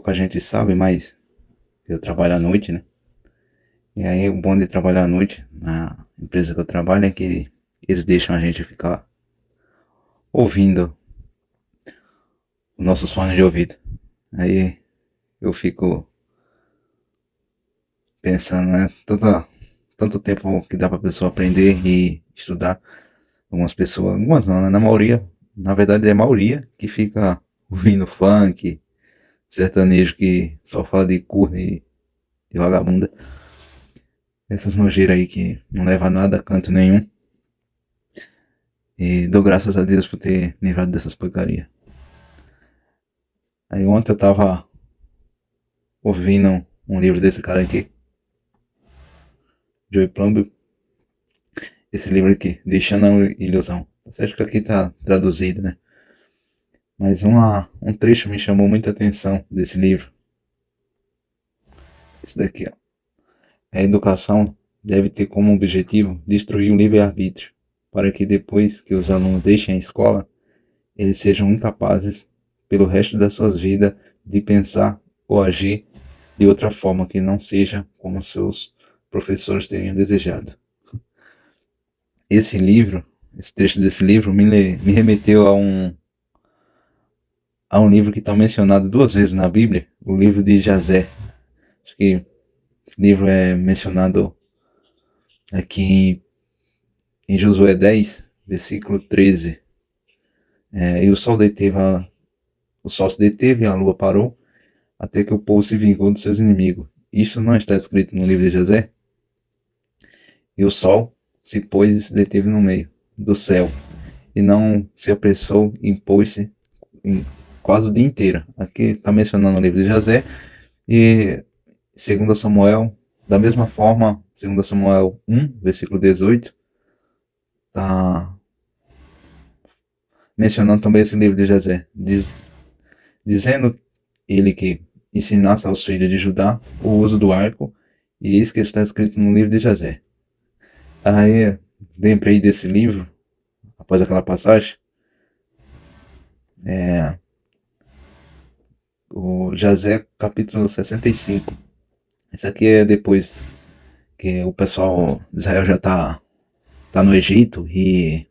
pouca gente sabe, mas eu trabalho à noite, né? E aí o bom de trabalhar à noite na empresa que eu trabalho é que eles deixam a gente ficar ouvindo os nossos fones de ouvido. Aí eu fico pensando, né? Tanto tempo que dá pra pessoa aprender e estudar. Algumas não, né? Na verdade é a maioria que fica ouvindo funk, sertanejo que só fala de corno e vagabunda. Essas nojeiras aí que não leva a nada, canto nenhum. E dou graças a Deus por ter livrado dessas porcarias. Aí ontem eu tava ouvindo um livro desse cara aqui, Joey Plumb. Esse livro aqui, Deixando a Ilusão. Acho que aqui tá traduzido, né? Mas um trecho me chamou muita atenção desse livro. Esse daqui, ó. A educação deve ter como objetivo destruir o livre-arbítrio, para que depois que os alunos deixem a escola, eles sejam incapazes, pelo resto das suas vidas, de pensar ou agir de outra forma que não seja como seus professores teriam desejado. Esse trecho desse livro me remeteu a um livro que está mencionado 2 vezes na Bíblia, o livro de Jazé. Acho que esse livro é mencionado aqui em Josué 10, versículo 13. E o sol se deteve e a lua parou, até que o povo se vingou dos seus inimigos. Isso não está escrito no livro de José? E o sol se pôs e se deteve no meio do céu, e não se apressou e impôs-se em quase o dia inteiro. Aqui está mencionando o livro de José, e 2 Samuel, da mesma forma, 2 Samuel 1, versículo 18, está mencionando também esse livro de José, dizendo ele que ensinasse aos filhos de Judá o uso do arco, e isso que está escrito no livro de José. Aí lembrei desse livro, após aquela passagem, o José capítulo 65. Esse aqui é depois que o pessoal de Israel já tá no Egito, e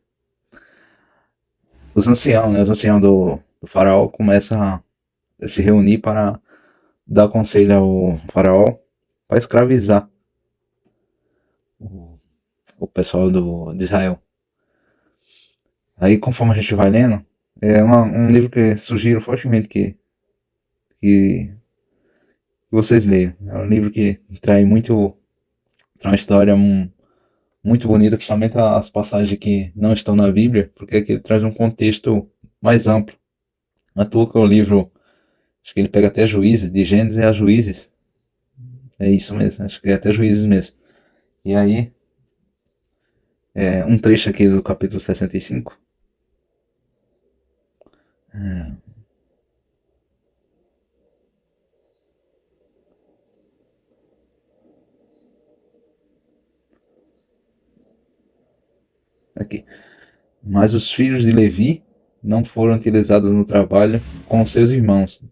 os anciãos do faraó começam a se reunir para dar conselho ao faraó para escravizar o pessoal de Israel. Aí, conforme a gente vai lendo, é um livro que sugiro fortemente que vocês leiam. É um livro que traz uma história muito bonita, principalmente as passagens que não estão na Bíblia, porque aqui ele traz um contexto mais amplo. À toa que o livro, acho que ele pega até Juízes, de Gênesis a Juízes. É isso mesmo, acho que é até Juízes mesmo. E aí, um trecho aqui do capítulo 65. Aqui. Mas os filhos de Levi não foram utilizados no trabalho com seus irmãos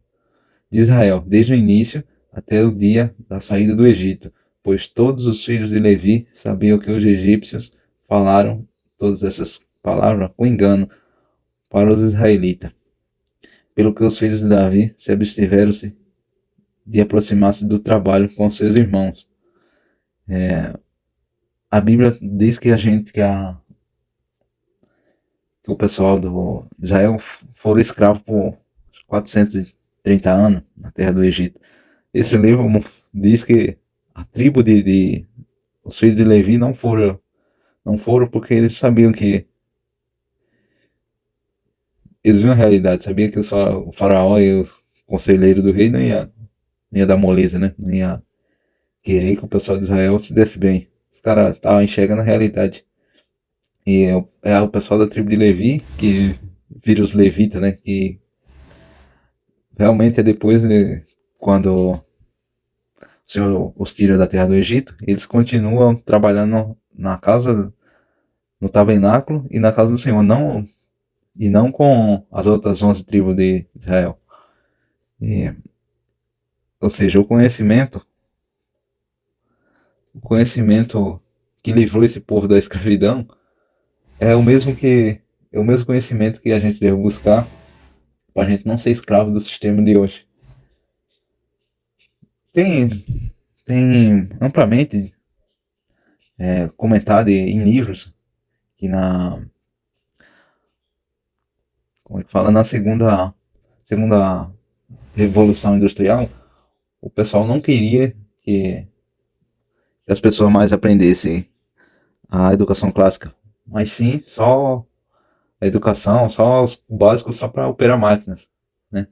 de Israel, desde o início até o dia da saída do Egito, pois todos os filhos de Levi sabiam que os egípcios falaram todas essas palavras com engano para os israelitas. Pelo que os filhos de Davi se abstiveram-se de aproximar-se do trabalho com seus irmãos. A Bíblia diz que que o pessoal de Israel foram escravos por 430 anos na terra do Egito. Esse livro diz que a tribo de os filhos de Levi não foram porque eles sabiam que eles viam a realidade, sabiam que o faraó e os conselheiros do rei não ia dar moleza, né? Não ia querer que o pessoal de Israel se desse bem. Os caras estavam enxergando a realidade. E é o pessoal da tribo de Levi que vira os levitas, né? Que realmente é depois, né, quando o Senhor os tira da terra do Egito, eles continuam trabalhando na casa, no tabernáculo e na casa do Senhor, e não com as outras 11 tribos de Israel. E Ou seja, o conhecimento que livrou esse povo da escravidão é o mesmo conhecimento que a gente deve buscar para a gente não ser escravo do sistema de hoje. Tem, tem amplamente comentado em livros que como é que fala, na segunda revolução industrial, o pessoal não queria que as pessoas mais aprendessem a educação clássica, mas sim só a educação, só os básicos, só para operar máquinas, né?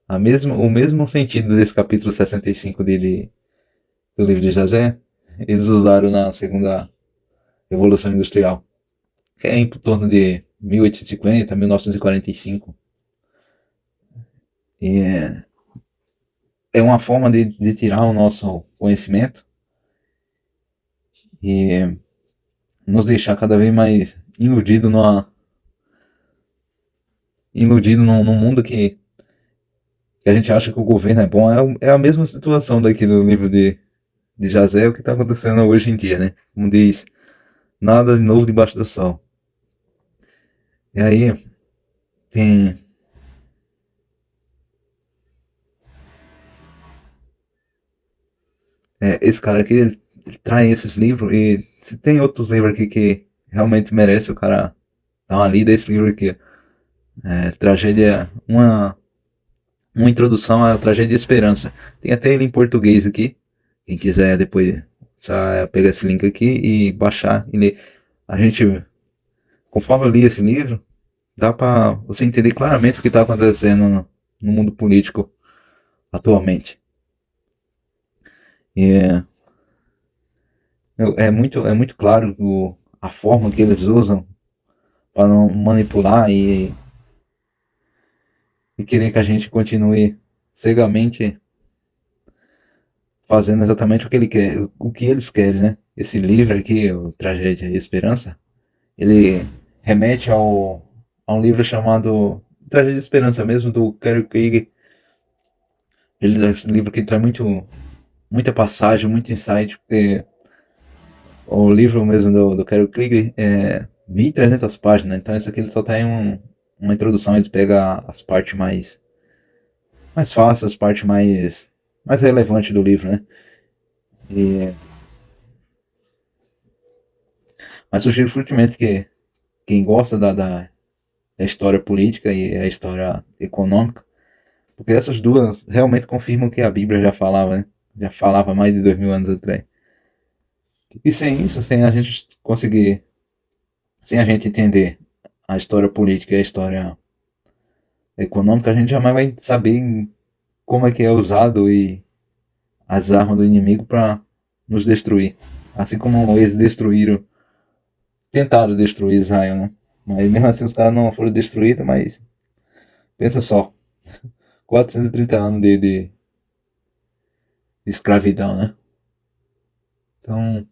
O mesmo sentido desse capítulo 65 do livro de Jazé, eles usaram na segunda revolução industrial, que é em torno de 1850, 1945. E é uma forma de tirar o nosso conhecimento e nos deixar cada vez mais iludido num mundo que a gente acha que o governo é bom. É a mesma situação daqui no livro de Jazé, o que está acontecendo hoje em dia, né? Como diz, nada de novo debaixo do sol. E aí tem esse cara aqui, ele traz esses livros, e se tem outros livros aqui que realmente merece o cara dar uma lida, esse livro aqui, Tragédia, uma introdução à Tragédia de Esperança. Tem até ele em português aqui, quem quiser depois só pegar esse link aqui e baixar e ler. A gente, conforme eu li esse livro, dá para você entender claramente o que está acontecendo no mundo político atualmente. E é muito claro a forma que eles usam para manipular e querer que a gente continue cegamente fazendo exatamente o que ele quer, o que eles querem, né? Esse livro aqui, o Tragédia e Esperança, ele remete a um livro chamado Tragédia e Esperança mesmo, do Carol Krieg. Ele é esse livro que traz muita passagem, muito insight, porque o livro mesmo do Carol Krieg é 1.300 páginas, então esse aqui ele só tem uma introdução, ele pega as partes mais fáceis, as partes mais relevantes do livro, né? E, mas sugiro fortemente que quem gosta da história política e a história econômica, porque essas duas realmente confirmam que a Bíblia já falava, né? Já falava há mais de 2000 anos atrás. E sem isso, sem a gente entender a história política e a história econômica, a gente jamais vai saber como é que é usado e as armas do inimigo para nos destruir. Assim como eles tentaram destruir Israel, né? Mas mesmo assim os caras não foram destruídos, mas pensa só, 430 anos de escravidão, né? Então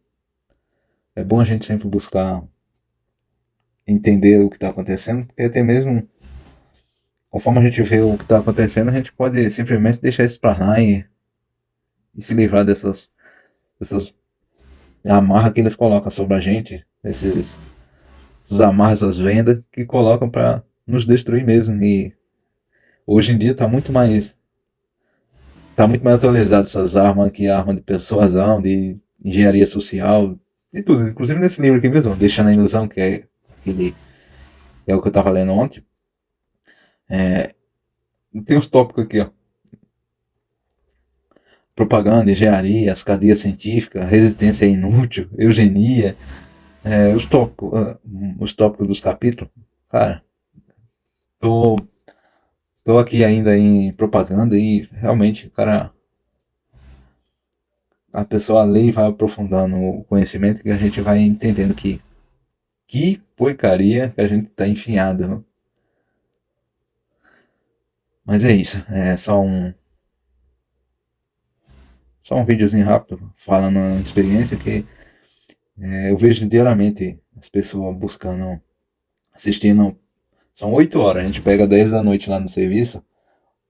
é bom a gente sempre buscar entender o que está acontecendo, porque até mesmo conforme a gente vê o que está acontecendo, a gente pode simplesmente deixar isso para lá e se livrar dessas amarras que eles colocam sobre a gente, esses amarras, essas vendas que colocam para nos destruir mesmo. E hoje em dia tá muito mais atualizado essas armas aqui, arma de persuasão, de engenharia social, de tudo. Inclusive nesse livro aqui mesmo, Deixando a Ilusão, é o que eu tava lendo ontem. Tem uns tópicos aqui, ó. Propaganda, engenharia, as cadeias científicas, resistência inútil, eugenia, os tópicos dos capítulos. Cara, tô, tô aqui ainda em propaganda e realmente, cara, a pessoa lê e vai aprofundando o conhecimento que a gente vai entendendo que porcaria que a gente tá enfiado, né? Mas é isso, é só um videozinho rápido falando uma experiência que eu vejo diariamente as pessoas buscando, assistindo. São 8 horas, a gente pega 10 da noite lá no serviço,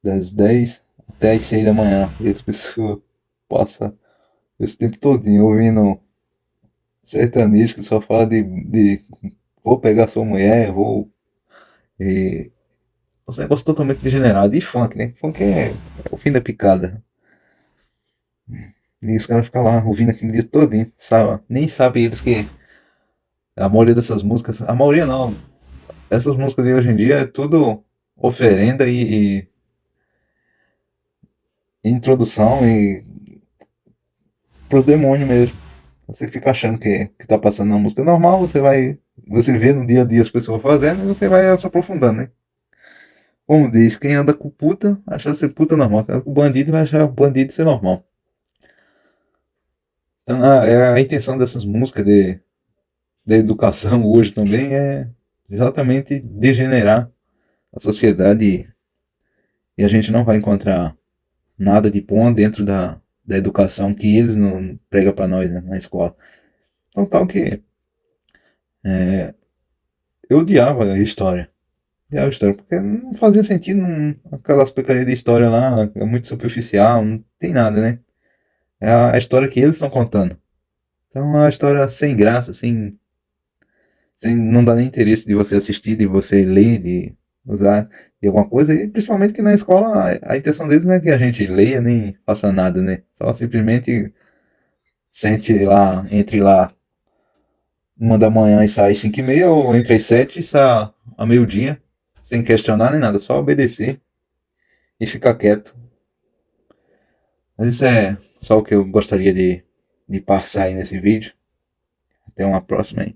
das 10 até as 6 da manhã. E as pessoas passam esse tempo todinho ouvindo sertanejo que só fala de vou pegar sua mulher, vou. E, os negócios totalmente degenerados. E funk, né? Funk é o fim da picada. E os caras ficam lá ouvindo aquele dia todinho, sabe? Nem sabem eles que a maioria dessas músicas, a maioria não, essas músicas de hoje em dia é tudo oferenda e introdução e pros demônios mesmo. Você fica achando que tá passando na música normal, você vê no dia a dia as pessoas fazendo e você vai se aprofundando, né? Como diz, quem anda com puta, acha ser puta normal. Quem anda com bandido vai achar bandido ser normal. Então a intenção dessas músicas de educação hoje também é exatamente degenerar a sociedade e a gente não vai encontrar nada de bom dentro da educação que eles não pregam para nós, né, na escola. Então tal que eu odiava a história. Odiava a história, porque não fazia sentido aquelas porcarias de história lá, é muito superficial, não tem nada, né? É a história que eles estão contando. Então é uma história sem graça, não dá nem interesse de você assistir, de você ler, de usar de alguma coisa. E principalmente que na escola a intenção deles não é que a gente leia nem faça nada, né? Só simplesmente sente lá, entre lá 1 da manhã e sai 5h30, ou entre as 7 e sai a meio-dia, sem questionar nem nada, só obedecer e ficar quieto. Mas isso é só o que eu gostaria de passar aí nesse vídeo. Até uma próxima aí.